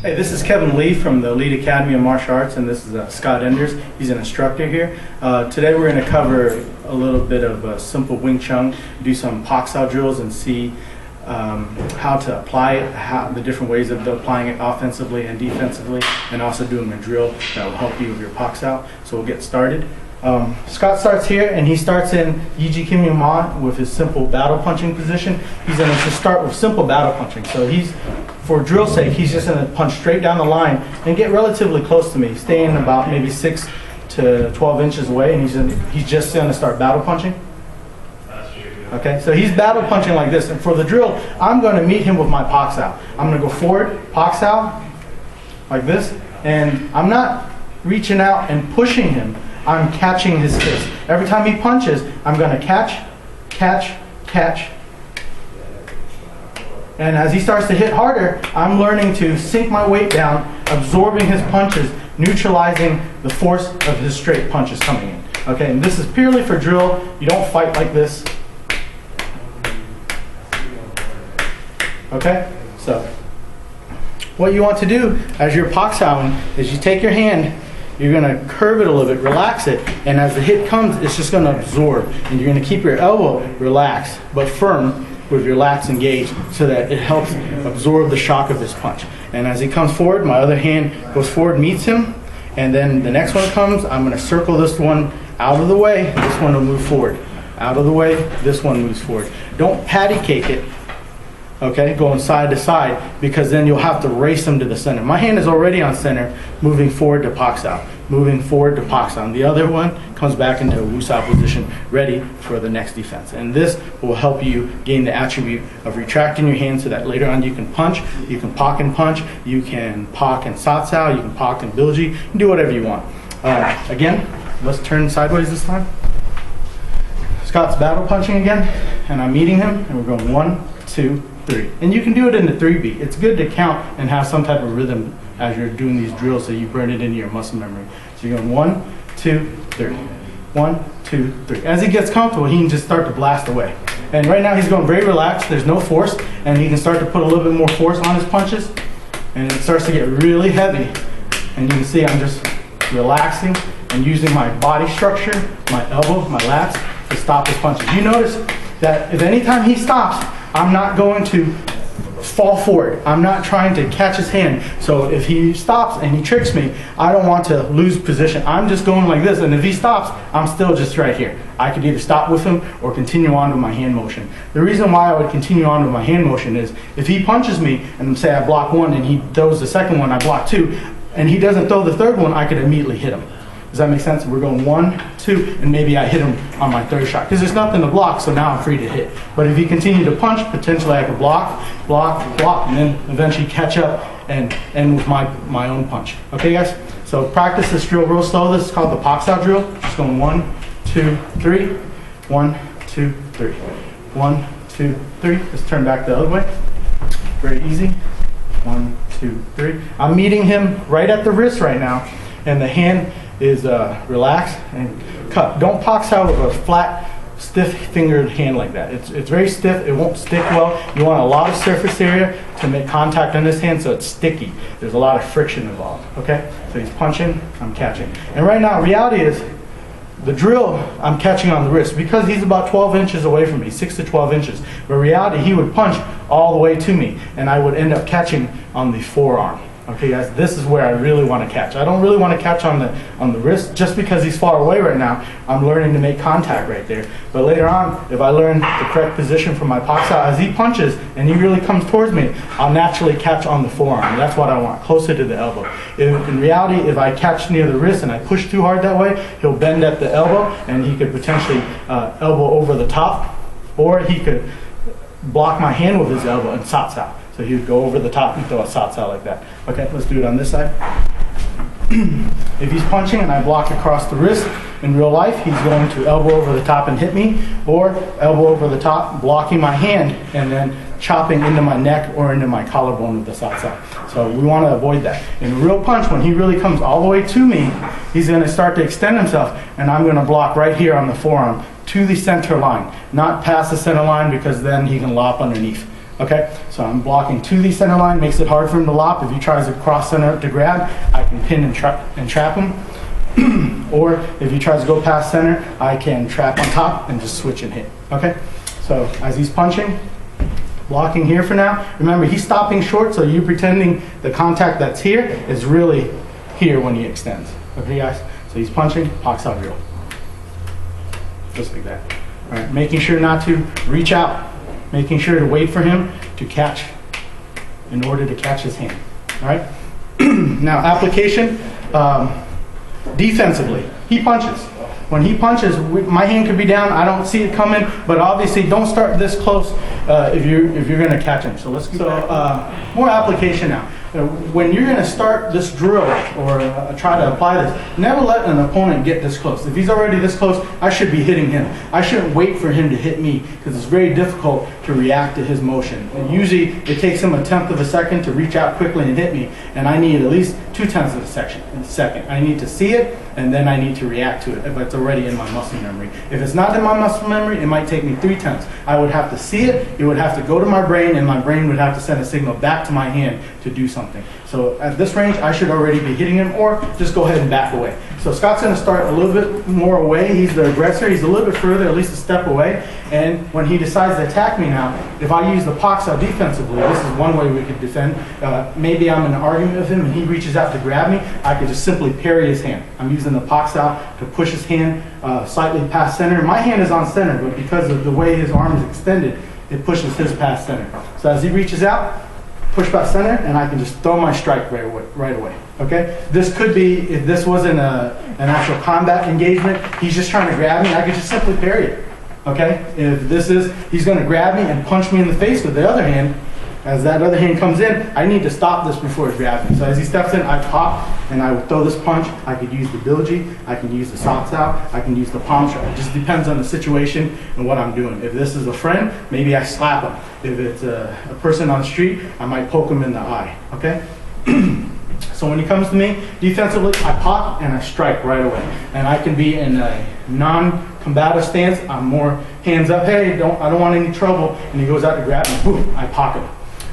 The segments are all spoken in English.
Hey, this is Kevin Lee from the Elite Academy of Martial Arts, and this is Scott Enders. He's an instructor here. Today we're going to cover a little bit of simple Wing Chun, do some Pak Sao drills, and see how to apply it, the different ways of applying it offensively and defensively, and also doing a drill that will help you with your Pak Sao. So we'll get started. Scott starts here, and he starts in Yiji Kim Yu Ma with his simple battle punching position. He's going to just start with simple battle punching. So for drill sake, he's just going to punch straight down the line and get relatively close to me, staying about maybe 6 to 12 inches away, and he's just going to start battle punching. Okay, so he's battle punching like this, and for the drill, I'm going to meet him with my Pak Sao. I'm going to go forward, Pak Sao, like this, and I'm not reaching out and pushing him. I'm catching his fist. Every time he punches, I'm going to catch, catch, catch. And as he starts to hit harder, I'm learning to sink my weight down, absorbing his punches, neutralizing the force of his straight punches coming in. Okay, and this is purely for drill. You don't fight like this. Okay, so what you want to do as you're Pak Saoing is you take your hand, you're going to curve it a little bit, relax it, and as the hit comes, it's just going to absorb. And you're going to keep your elbow relaxed but firm with your lats engaged so that it helps absorb the shock of his punch. And as he comes forward, my other hand goes forward, meets him, and then the next one comes, I'm going to circle this one out of the way, this one will move forward. Out of the way, this one moves forward. Don't patty cake it. Okay, going side to side, because then you'll have to race them to the center. My hand is already on center, moving forward to Pak Sao, moving forward to Pak Sao. And the other one comes back into a Wu Sao position, ready for the next defense. And this will help you gain the attribute of retracting your hand so that later on you can punch, you can Pak and punch, you can Pak and Sat Sao, you can Pak and Bilji, you can do whatever you want. Again, let's turn sideways this time. Scott's battle punching again, and I'm meeting him, and we're going 1, 2, 3. And you can do it in the 3 beat. It's good to count and have some type of rhythm as you're doing these drills so you burn it into your muscle memory. So you're going 1, 2, 3. 1, 2, 3. As he gets comfortable, he can just start to blast away. And right now he's going very relaxed. There's no force, and he can start to put a little bit more force on his punches, and it starts to get really heavy. And you can see I'm just relaxing and using my body structure, my elbow, my lats to stop his punches. You notice that if anytime he stops, I'm not going to fall forward. I'm not trying to catch his hand. So if he stops and he tricks me, I don't want to lose position. I'm just going like this, and if he stops, I'm still just right here. I could either stop with him or continue on with my hand motion. The reason why I would continue on with my hand motion is if he punches me, and say I block one and he throws the second one, I block two, and he doesn't throw the third one, I could immediately hit him. Does that make sense? We're going 1, 2, and maybe I hit him on my third shot because there's nothing to block, so now I'm free to hit. But if you continue to punch, potentially I could block, block, block, and then eventually catch up and end with my own punch. Okay, guys? So practice this drill real slow. This is called the Pak Sao drill. Just going 1, 2, 3, 1, 2, 3, 1, 2, 3. Let's turn back the other way. Very easy. 1, 2, 3. I'm meeting him right at the wrist right now, and the hand is relaxed and cut. Don't Pak Sao with a flat, stiff-fingered hand like that. It's very stiff. It won't stick well. You want a lot of surface area to make contact on this hand so it's sticky. There's a lot of friction involved. Okay? So he's punching, I'm catching. And right now, reality is the drill, I'm catching on the wrist because he's about 12 inches away from me, 6 to 12 inches. But reality, he would punch all the way to me, and I would end up catching on the forearm. Okay, guys, this is where I really want to catch. I don't really want to catch on the wrist just because he's far away right now. I'm learning to make contact right there. But later on, if I learn the correct position for my Pak Sao, as he punches and he really comes towards me, I'll naturally catch on the forearm. That's what I want, closer to the elbow. In reality, if I catch near the wrist and I push too hard that way, he'll bend at the elbow and he could potentially elbow over the top, or he could block my hand with his elbow and Sat Sao. So he would go over the top and throw a Sat Sao like that. Okay, let's do it on this side. If he's punching and I block across the wrist, in real life, he's going to elbow over the top and hit me, or elbow over the top, blocking my hand, and then chopping into my neck or into my collarbone with the Sat Sao. So we want to avoid that. In a real punch, when he really comes all the way to me, he's going to start to extend himself, and I'm going to block right here on the forearm to the center line, not past the center line, because then he can lop underneath. Okay, so I'm blocking to the center line, makes it hard for him to lop. If he tries to cross center to grab, I can pin and trap him. Or if he tries to go past center, I can trap on top and just switch and hit. Okay, so as he's punching, blocking here for now. Remember, he's stopping short, so you pretending the contact that's here is really here when he extends. Okay, guys? So he's punching, Pak Sao drill. Just like that. All right, making sure not to reach out. Making sure to wait for him to catch in order to catch his hand. All right? Now, application, defensively, he punches. When he punches, my hand could be down. I don't see it coming, but obviously don't start this close if you're going to catch him. So let's go. More application now. When you're going to start this drill or try to apply this, never let an opponent get this close. If he's already this close, I should be hitting him. I shouldn't wait for him to hit me because it's very difficult to react to his motion. And usually it takes him 1/10 of a second to reach out quickly and hit me, and I need at least 2/10 of a second. I need to see it, and then I need to react to it if it's already in my muscle memory. If it's not in my muscle memory, it might take me 3/10. I would have to see it, it would have to go to my brain, and my brain would have to send a signal back to my hand to do something. So at this range, I should already be hitting him, or just go ahead and back away. So Scott's going to start a little bit more away. He's the aggressor. He's a little bit further, at least a step away. And when he decides to attack me now, if I use the Pak Sao defensively, this is one way we could defend. Maybe I'm in an argument with him and he reaches out to grab me. I could just simply parry his hand. I'm using the Pak Sao to push his hand slightly past center. My hand is on center, but because of the way his arm is extended, it pushes his past center. So as he reaches out, push back center, and I can just throw my strike right away. Okay? This could be, if this wasn't an actual combat engagement, he's just trying to grab me, I could just simply parry it. Okay? If this is, he's going to grab me and punch me in the face with the other hand. As that other hand comes in, I need to stop this before it grabs me. So as he steps in, I pop, and I would throw this punch. I could use the bilji, I can use the Pak Sao, I can use the palm strike. It just depends on the situation and what I'm doing. If this is a friend, maybe I slap him. If it's a person on the street, I might poke him in the eye. Okay? So when he comes to me, defensively, I pop and I strike right away. And I can be in a non-combative stance. I'm more hands up. Hey, I don't want any trouble. And he goes out to grab me. Boom, I pop him.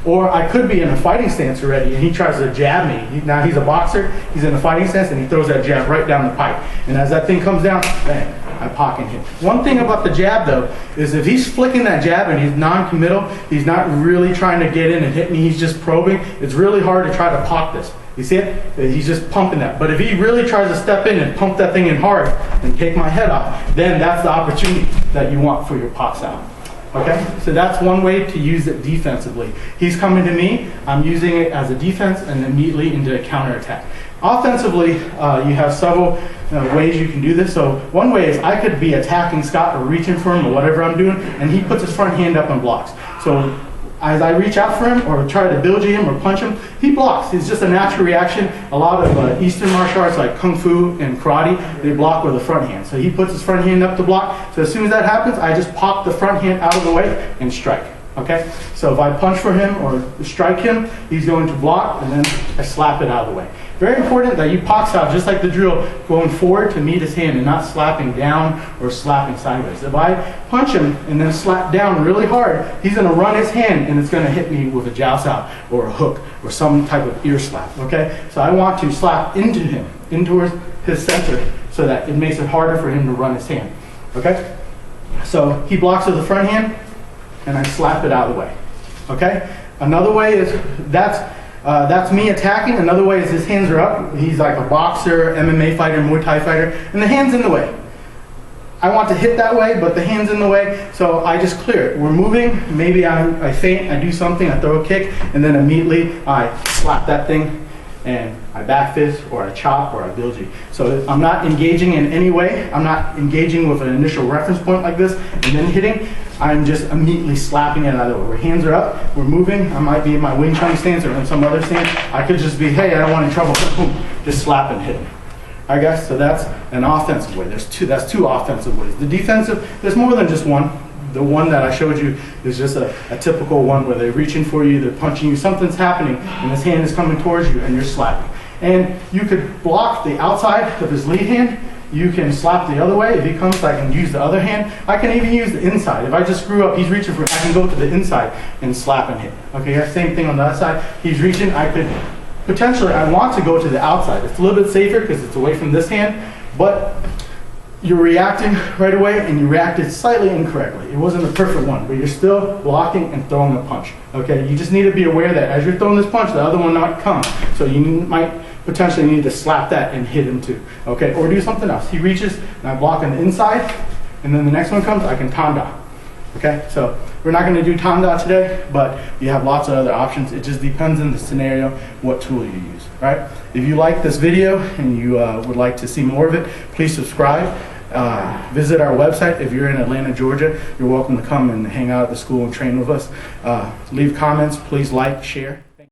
Or I could be in a fighting stance already, and he tries to jab me. Now he's a boxer, he's in a fighting stance, and he throws that jab right down the pipe. And as that thing comes down, bang, I pocket him. One thing about the jab, though, is if he's flicking that jab and he's non-committal, he's not really trying to get in and hit me, he's just probing, it's really hard to try to pock this. You see it? He's just pumping that. But if he really tries to step in and pump that thing in hard and take my head off, then that's the opportunity that you want for your Pak Sao. Okay, so that's one way to use it defensively. He's coming to me, I'm using it as a defense and immediately into a counterattack. Offensively, you have several ways you can do this. So one way is I could be attacking Scott or reaching for him or whatever I'm doing, and he puts his front hand up and blocks. So as I reach out for him or try to bilji him or punch him, he blocks. It's just a natural reaction. A lot of Eastern martial arts like Kung Fu and Karate, they block with the front hand. So he puts his front hand up to block. So as soon as that happens, I just pop the front hand out of the way and strike. Okay? So if I punch for him or strike him, he's going to block, and then I slap it out of the way. Very important that you Pak Sao, just like the drill, going forward to meet his hand and not slapping down or slapping sideways. If I punch him and then slap down really hard, he's going to run his hand and it's going to hit me with a jiao sao or a hook or some type of ear slap. Okay? So I want to slap into him, into his center, so that it makes it harder for him to run his hand. Okay? So he blocks with the front hand, and I slap it out of the way. Okay? Another way is that's me attacking. Another way is his hands are up. He's like a boxer, MMA fighter, Muay Thai fighter, and the hand's in the way. I want to hit that way, but the hand's in the way, so I just clear it. We're moving. Maybe I feint, I do something, I throw a kick, and then immediately I slap that thing, and I back fist, or I chop, or I bilji. So I'm not engaging in any way. I'm not engaging with an initial reference point like this, and then hitting. I'm just immediately slapping it out of the way. Where hands are up, we're moving. I might be in my Wing Chun stance or in some other stance. I could just be, hey, I don't want any trouble. Boom, just slap and hit. All right, guys, so that's an offensive way. That's two offensive ways. The defensive, there's more than just one. The one that I showed you is just a typical one where they're reaching for you, they're punching you, something's happening, and his hand is coming towards you, and you're slapping. And you could block the outside of his lead hand, you can slap the other way. If he comes, I can use the other hand. I can even use the inside. If I just screw up, he's reaching for, I can go to the inside and slap and hit. Okay, yeah, same thing on the other side. He's reaching, I could, potentially, I want to go to the outside. It's a little bit safer because it's away from this hand, but you're reacting right away and you reacted slightly incorrectly. It wasn't the perfect one, but you're still blocking and throwing a punch. Okay, you just need to be aware that as you're throwing this punch, the other one might come. So you might potentially need to slap that and hit him too. Okay, or do something else. He reaches and I block on the inside, and then the next one comes, I can tanda. Okay, so we're not going to do tanda today, but you have lots of other options. It just depends on the scenario, what tool you use. Right? If you like this video and you would like to see more of it, please subscribe. Visit our website. If you're in Atlanta, Georgia, you're welcome to come and hang out at the school and train with us. Leave comments. Please like, share.